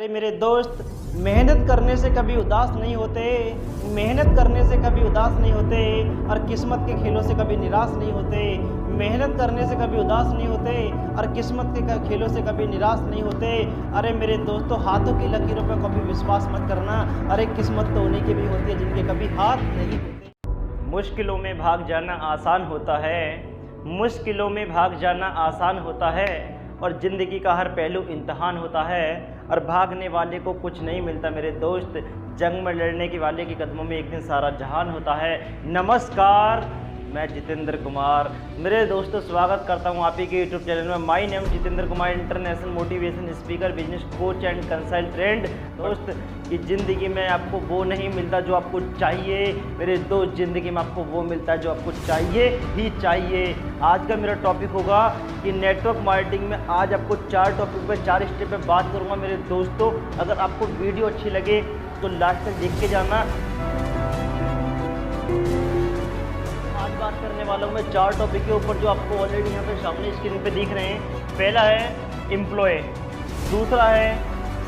अरे मेरे दोस्त, मेहनत करने से कभी उदास नहीं होते, मेहनत करने से कभी उदास नहीं होते और किस्मत के खेलों से कभी निराश नहीं होते। मेहनत करने से कभी उदास नहीं होते और किस्मत के खेलों से कभी निराश नहीं होते। अरे मेरे दोस्तों, हाथों की लकीरों पर कभी विश्वास मत करना। अरे किस्मत तो उन्हीं की भी होती है जिनके कभी हाथ नहीं होते। मुश्किलों में भाग जाना आसान होता है, मुश्किलों में भाग जाना आसान होता है और ज़िंदगी का हर पहलू इम्तहान होता है और भागने वाले को कुछ नहीं मिलता मेरे दोस्त, जंग में लड़ने के वाले के कदमों में एक दिन सारा जहान होता है। नमस्कार, मैं जितेंद्र कुमार मेरे दोस्तों स्वागत करता हूं आप ही के यूट्यूब चैनल में। My name Jitendra Kumar, international motivation speaker, business coach and consultant. दोस्त, कि ज़िंदगी में आपको वो नहीं मिलता जो आपको चाहिए मेरे दोस्त, ज़िंदगी में आपको वो मिलता है जो आपको चाहिए ही चाहिए। आज का मेरा टॉपिक होगा कि नेटवर्क मार्केटिंग में आज आपको 4 टॉपिक पे 4 स्टेप पे बात करूँगा मेरे दोस्तों। अगर आपको वीडियो अच्छी लगे तो लास्ट तक देख के जाना। बात करने वाला हूँ मैं 4 टॉपिक के ऊपर जो आपको ऑलरेडी यहाँ पे सामने स्क्रीन पे दिख रहे हैं। पहला है एम्प्लॉय, दूसरा है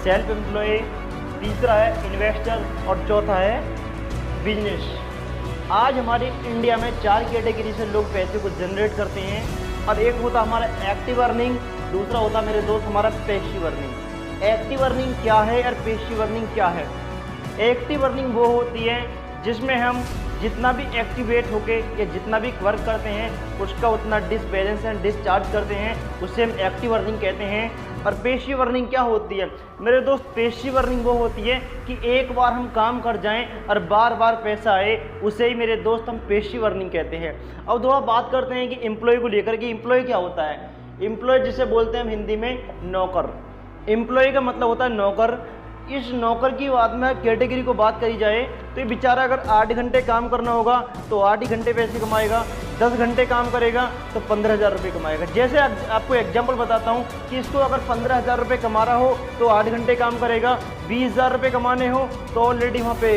सेल्फ एम्प्लॉय, तीसरा है इन्वेस्टर और चौथा है बिजनेस। आज हमारे इंडिया में 4 कैटेगरी से लोग पैसे को जनरेट करते हैं और एक होता हमारा एक्टिव अर्निंग, दूसरा होता मेरे दोस्त हमारा पैसिव अर्निंग। एक्टिव अर्निंग क्या है और पैसिव अर्निंग क्या है? एक्टिव अर्निंग वो होती है जिसमें हम जितना भी एक्टिवेट होके या जितना भी वर्क करते हैं उसका उतना डिसबैलेंस एंड डिस्चार्ज करते हैं, उसे हम एक्टिव अर्निंग कहते हैं। और पैसिव अर्निंग क्या होती है मेरे दोस्त? पैसिव अर्निंग वो होती है कि एक बार हम काम कर जाएं और बार बार पैसा आए, उसे ही मेरे दोस्त हम पैसिव अर्निंग कहते हैं। अब दोबारा बात करते हैं कि एम्प्लॉय को लेकर कि एम्प्लॉय क्या होता है। एम्प्लॉय जिसे बोलते हैं हम हिंदी में नौकर। एम्प्लॉय का मतलब होता है नौकर। इस नौकर की बात में कैटेगरी को बात करी जाए तो ये बेचारा अगर 8 घंटे काम करना होगा तो 8 ही घंटे पैसे कमाएगा, 10 घंटे काम करेगा तो 15,000 रुपये कमाएगा। जैसे आपको एग्जांपल बताता हूँ कि इसको अगर 15,000 रुपये कमा रहा हो तो 8 घंटे काम करेगा, 20,000 रुपये कमाने हो तो ऑलरेडी वहाँ पे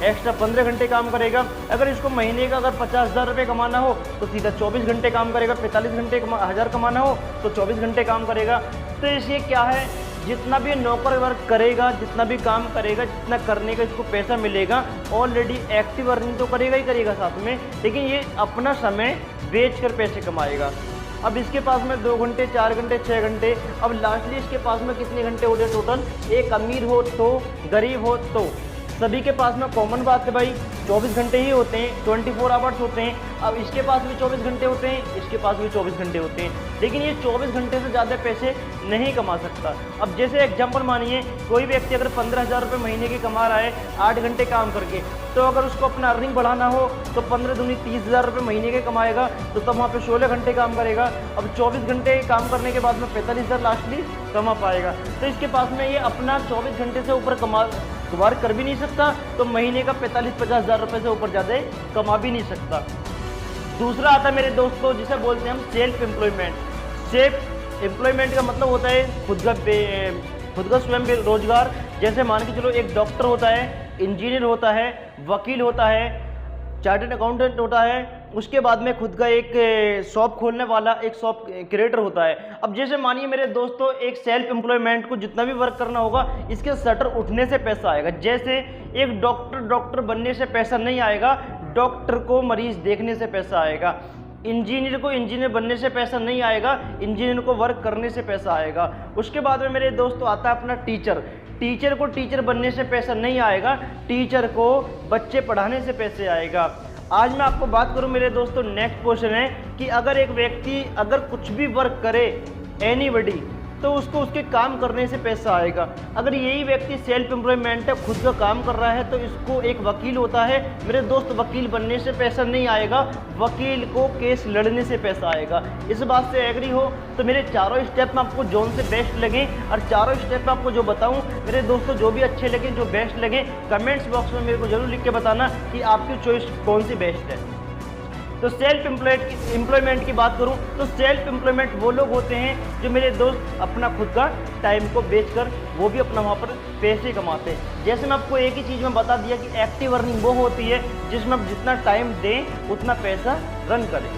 एक्स्ट्रा 15 घंटे काम करेगा। अगर इसको महीने का अगर 50,000 रुपये कमाना हो तो सीधा 24 घंटे काम करेगा, 45 घंटे हज़ार कमाना हो तो 24 घंटे काम करेगा। तो इसलिए क्या है, जितना भी नौकर वर्क करेगा, जितना भी काम करेगा, जितना करने का इसको पैसा मिलेगा, ऑलरेडी एक्टिव अर्निंग तो करेगा ही करेगा साथ में, लेकिन ये अपना समय बेचकर पैसे कमाएगा। अब इसके पास में 2 घंटे, 4 घंटे, 6 घंटे, अब लास्टली इसके पास में कितने घंटे होते हैं टोटल? एक अमीर हो तो, गरीब हो तो, सभी के पास में कॉमन बात है भाई 24 घंटे ही होते हैं, 24 आवर्स होते हैं। अब इसके पास भी 24 घंटे होते हैं, इसके पास भी 24 घंटे होते हैं, लेकिन ये 24 घंटे से ज़्यादा पैसे नहीं कमा सकता। अब जैसे एग्जांपल मानिए कोई व्यक्ति अगर 15,000 रुपये महीने के कमा रहा है 8 घंटे काम करके, तो अगर उसको अपना अर्निंग बढ़ाना हो तो 15 दूनी 30,000 रुपये महीने के कमाएगा, तो तब वहाँ पे 16 घंटे काम करेगा। अब 24 घंटे काम करने के बाद में 45,000 लास्टली कमा पाएगा। तो इसके पास में ये अपना 24 घंटे से ऊपर वर्क कर भी नहीं सकता, तो महीने का 45-50 हज़ार रुपये से ऊपर ज़्यादा कमा भी नहीं सकता। दूसरा आता है मेरे दोस्तों जिसे बोलते हैं हम सेल्फ एम्प्लॉयमेंट। सेल्फ एम्प्लॉयमेंट का मतलब होता है खुद का स्वयं रोजगार। जैसे मान के चलो एक डॉक्टर होता है, इंजीनियर होता है, वकील होता है, चार्टर्ड अकाउंटेंट होता है, उसके बाद में खुद का एक शॉप खोलने वाला एक शॉप क्रिएटर होता है। अब जैसे मानिए मेरे दोस्तों एक सेल्फ एम्प्लॉयमेंट को जितना भी वर्क करना होगा इसके शटर उठने से पैसा आएगा। जैसे एक डॉक्टर बनने से पैसा नहीं आएगा, डॉक्टर को मरीज देखने से पैसा आएगा। इंजीनियर को इंजीनियर बनने से पैसा नहीं आएगा, इंजीनियर को वर्क करने से पैसा आएगा। उसके बाद में मेरे दोस्तों आता है अपना टीचर। टीचर को टीचर बनने से पैसा नहीं आएगा, टीचर को बच्चे पढ़ाने से पैसे आएगा। आज मैं आपको बात करूं मेरे दोस्तों, नेक्स्ट क्वेश्चन है कि अगर एक व्यक्ति अगर कुछ भी वर्क करे, एनीबडी, तो उसको उसके काम करने से पैसा आएगा। अगर यही व्यक्ति सेल्फ एम्प्लॉयमेंट है, खुद का काम कर रहा है, तो इसको एक वकील होता है मेरे दोस्त, वकील बनने से पैसा नहीं आएगा, वकील को केस लड़ने से पैसा आएगा। इस बात से एग्री हो तो मेरे चारों स्टेप में आपको जोन से बेस्ट लगे और चारों स्टेप में आपको जो बताऊं मेरे दोस्तों जो भी अच्छे लगे, जो बेस्ट लगे, कमेंट्स बॉक्स में मेरे को जरूर लिख के बताना कि आपकी चॉइस कौन सी बेस्ट है। तो सेल्फ एम्प्लॉयमेंट की बात करूं तो सेल्फ एम्प्लॉयमेंट वो लोग होते हैं जो मेरे दोस्त अपना खुद का टाइम को बेचकर वो भी अपना वहाँ पर पैसे कमाते हैं। जैसे मैं आपको एक ही चीज़ में बता दिया कि एक्टिव अर्निंग वो होती है जिसमें आप जितना टाइम दें उतना पैसा रन करें।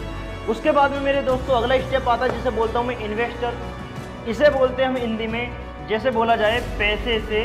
उसके बाद में मेरे दोस्तों अगला स्टेप आता है जिसे बोलता हूँ मैं इन्वेस्टर। इसे बोलते हैं हम हिंदी में जैसे बोला जाए पैसे से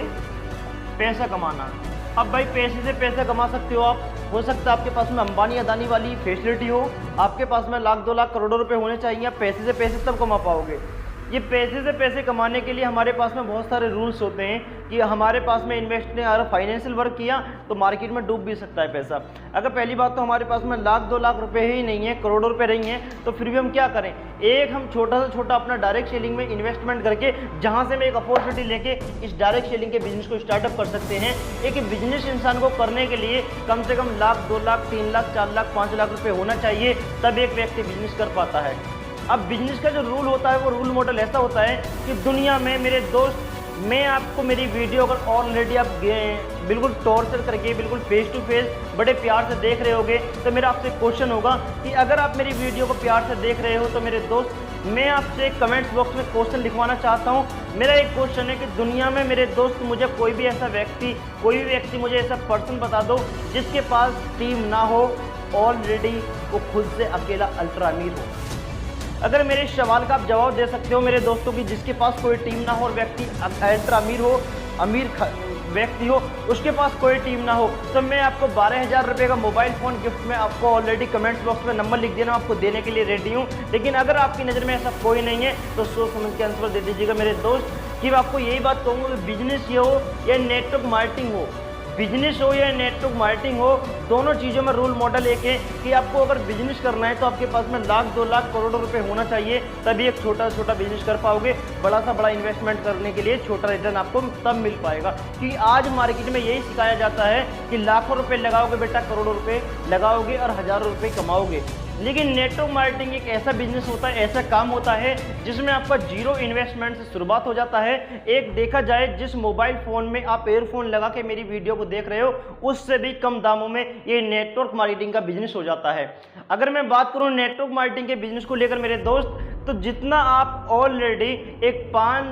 पैसा कमाना। अब भाई पैसे से पैसा कमा सकते हो आप, हो सकता है आपके पास में अंबानी अदानी वाली फैसिलिटी हो, आपके पास में लाख 2 लाख करोड़ों रुपए होने चाहिए, आप पैसे से पैसे तब कमा पाओगे। ये पैसे से पैसे कमाने के लिए हमारे पास में बहुत सारे रूल्स होते हैं कि हमारे पास में इन्वेस्ट ने अगर फाइनेंशियल वर्क किया तो मार्केट में डूब भी सकता है पैसा। अगर पहली बात तो हमारे पास में लाख 2 लाख रुपए ही नहीं है, करोड़ों रुपए नहीं है, तो फिर भी हम क्या करें, एक हम छोटा से छोटा अपना डायरेक्ट सेलिंग में इन्वेस्टमेंट करके जहाँ से हम एक अपॉर्चुनिटी लेके इस डायरेक्ट सेलिंग के बिजनेस को स्टार्टअप कर सकते हैं। एक बिजनेस इंसान को करने के लिए कम से कम लाख 2 लाख 3 लाख 4 लाख 5 लाख रुपये होना चाहिए, तब एक व्यक्ति बिजनेस कर पाता है। अब बिजनेस का जो रूल होता है वो रूल मॉडल ऐसा होता है कि दुनिया में मेरे दोस्त, मैं आपको मेरी वीडियो अगर ऑलरेडी आप बिल्कुल टॉर्चर करके बिल्कुल फेस टू फेस बड़े प्यार से देख रहे होगे, तो मेरा आपसे क्वेश्चन होगा कि अगर आप मेरी वीडियो को प्यार से देख रहे हो तो मेरे दोस्त, मैं आपसे कमेंट्स बॉक्स में क्वेश्चन लिखवाना चाहता हूँ। मेरा एक क्वेश्चन है कि दुनिया में मेरे दोस्त मुझे कोई भी ऐसा व्यक्ति, कोई भी व्यक्ति मुझे ऐसा पर्सन बता दो जिसके पास टीम ना हो, ऑलरेडी वो खुद से अकेला अल्ट्रा अमीर हो। अगर मेरे इस सवाल का आप जवाब दे सकते हो मेरे दोस्तों की जिसके पास कोई टीम ना हो और व्यक्ति अल्ट्रा अमीर हो, व्यक्ति हो, उसके पास कोई टीम ना हो, तो मैं आपको 12,000 रुपये का मोबाइल फ़ोन गिफ्ट में आपको ऑलरेडी कमेंट्स बॉक्स में नंबर लिख देना, आपको देने के लिए रेडी हूँ। लेकिन अगर आपकी नज़र में ऐसा कोई नहीं है तो सोच समझ के आंसर दे दीजिएगा मेरे दोस्त कि मैं आपको यही बात कहूँगा कि बिजनेस ये हो या नेटवर्क मार्केटिंग हो, बिजनेस हो या नेटवर्क मार्केटिंग हो, दोनों चीज़ों में रूल मॉडल एक है कि आपको अगर बिजनेस करना है तो आपके पास में लाख 2 लाख करोड़ों रुपए होना चाहिए, तभी एक छोटा छोटा बिजनेस कर पाओगे। बड़ा सा बड़ा इन्वेस्टमेंट करने के लिए छोटा रिटर्न आपको तब मिल पाएगा। कि आज मार्केट में यही सिखाया जाता है कि लाखों रुपए लगाओगे बेटा, करोड़ों रुपए लगाओगे और हज़ारों रुपए कमाओगे। लेकिन नेटवर्क मार्केटिंग एक ऐसा बिजनेस होता है, ऐसा काम होता है जिसमें आपका जीरो इन्वेस्टमेंट से शुरुआत हो जाता है। एक देखा जाए जिस मोबाइल फ़ोन में आप एयरफोन लगा के मेरी वीडियो को देख रहे हो, उससे भी कम दामों में ये नेटवर्क मार्केटिंग का बिजनेस हो जाता है। अगर मैं बात करूँ नेटवर्क मार्केटिंग के बिजनेस को लेकर मेरे दोस्त, तो जितना आप ऑलरेडी एक पान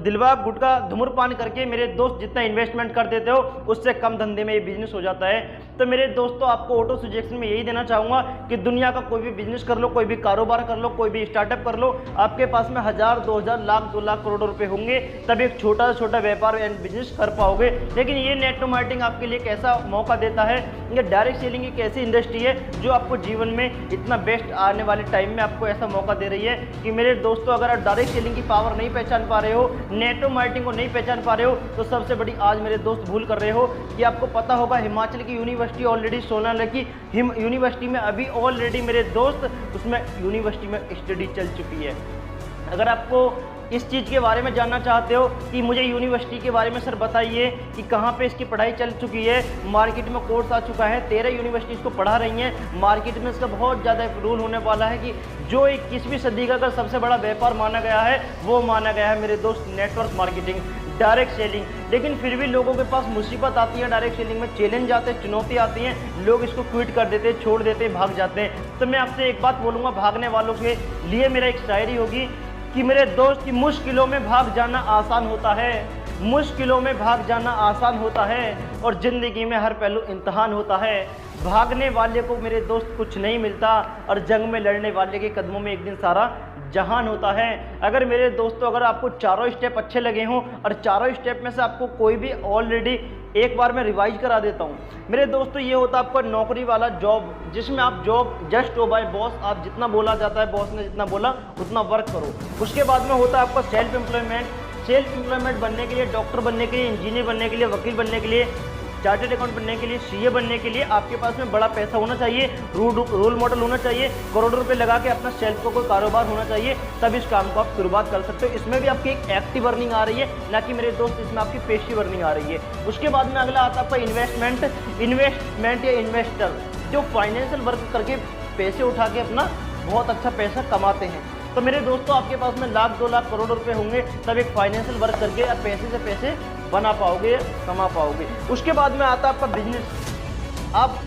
दिलवा गुटका धूम्रपान करके मेरे दोस्त जितना इन्वेस्टमेंट कर देते हो, उससे कम धंधे में ये बिजनेस हो जाता है। तो मेरे दोस्तों आपको ऑटो सजेशन में यही देना चाहूँगा कि दुनिया का कोई भी बिजनेस कर लो, कोई भी कारोबार कर लो, कोई भी स्टार्टअप कर लो, आपके पास में 1000 2000 लाख 2 लाख करोड़ों रुपए होंगे, तब एक छोटा से छोटा व्यापार एंड बिजनेस कर पाओगे। लेकिन ये नेटवर्क मार्केटिंग आपके लिए एक ऐसा मौका देता है, ये डायरेक्ट सेलिंग एक ऐसी इंडस्ट्री है जो आपको जीवन में इतना बेस्ट आने वाले टाइम में आपको ऐसा मौका दे रही है कि मेरे दोस्तों अगर आप डायरेक्ट सेलिंग की पावर नहीं पहचान पा रहे हो, नेटवर्क मार्केटिंग को नहीं पहचान पा रहे हो, तो सबसे बड़ी आज मेरे दोस्त भूल कर रहे हो कि आपको पता होगा हिमाचल की यूनिवर्सिटी ऑलरेडी सोनाली की यूनिवर्सिटी में अभी ऑलरेडी मेरे दोस्त उसमें यूनिवर्सिटी में स्टडी चल चुकी है। अगर आपको इस चीज़ के बारे में जानना चाहते हो कि मुझे यूनिवर्सिटी के बारे में सर बताइए कि कहाँ पे इसकी पढ़ाई चल चुकी है, मार्केट में कोर्स आ चुका है, 13 यूनिवर्सिटी इसको पढ़ा रही हैं, मार्केट में इसका बहुत ज़्यादा एक रूल होने वाला है कि जो 21वीं सदी का अगर सबसे बड़ा व्यापार माना गया है वो माना गया है मेरे दोस्त नेटवर्क मार्केटिंग, डायरेक्ट सेलिंग। लेकिन फिर भी लोगों के पास मुसीबत आती है डायरेक्ट सेलिंग में, चैलेंज आते हैं, चुनौती आती हैं, लोग इसको क्विट कर देते हैं, छोड़ देते हैं, भाग जाते हैं। तो मैं आपसे एक बात बोलूँगा, भागने वालों के लिए मेरा एक शायरी होगी कि मेरे दोस्त की मुश्किलों में भाग जाना आसान होता है, मुश्किलों में भाग जाना आसान होता है, और ज़िंदगी में हर पहलू इम्तहान होता है। भागने वाले को मेरे दोस्त कुछ नहीं मिलता, और जंग में लड़ने वाले के कदमों में एक दिन सारा जहान होता है। अगर मेरे दोस्तों अगर आपको चारों स्टेप अच्छे लगे हों, और चारों स्टेप में से आपको कोई भी ऑलरेडी एक बार मैं रिवाइज करा देता हूँ मेरे दोस्तों। ये होता है आपका नौकरी वाला जॉब, जिसमें आप जॉब जस्ट हो बाय बॉस, आप जितना बोला जाता है बॉस ने जितना बोला उतना वर्क करो। उसके बाद में होता है आपका सेल्फ एम्प्लॉयमेंट। सेल्फ एम्प्लॉयमेंट बनने के लिए, डॉक्टर बनने के लिए, इंजीनियर बनने के लिए, वकील बनने के लिए, चार्टर्ड अकाउंट बनने के लिए, सीए बनने के लिए आपके पास में बड़ा पैसा होना चाहिए, रोल मॉडल होना चाहिए, करोड़ों रुपए लगा के अपना सेल्फ को कोई कारोबार होना चाहिए, तब इस काम को आप शुरुआत कर सकते हो। इसमें भी आपकी एक एक्टिव अर्निंग आ रही है, ना कि मेरे दोस्त इसमें आपकी पैसिव अर्निंग आ रही है। उसके बाद में अगला आता है आपका इन्वेस्टमेंट या इन्वेस्टर, जो फाइनेंशियल वर्क करके पैसे उठा के अपना बहुत अच्छा पैसा कमाते हैं। तो मेरे दोस्तों आपके पास में लाख 2 लाख करोड़ रुपए होंगे, तब एक फाइनेंशियल वर्क करके आप पैसे से पैसे बना पाओगे, कमा पाओगे। उसके बाद में आता है आपका बिजनेस। आप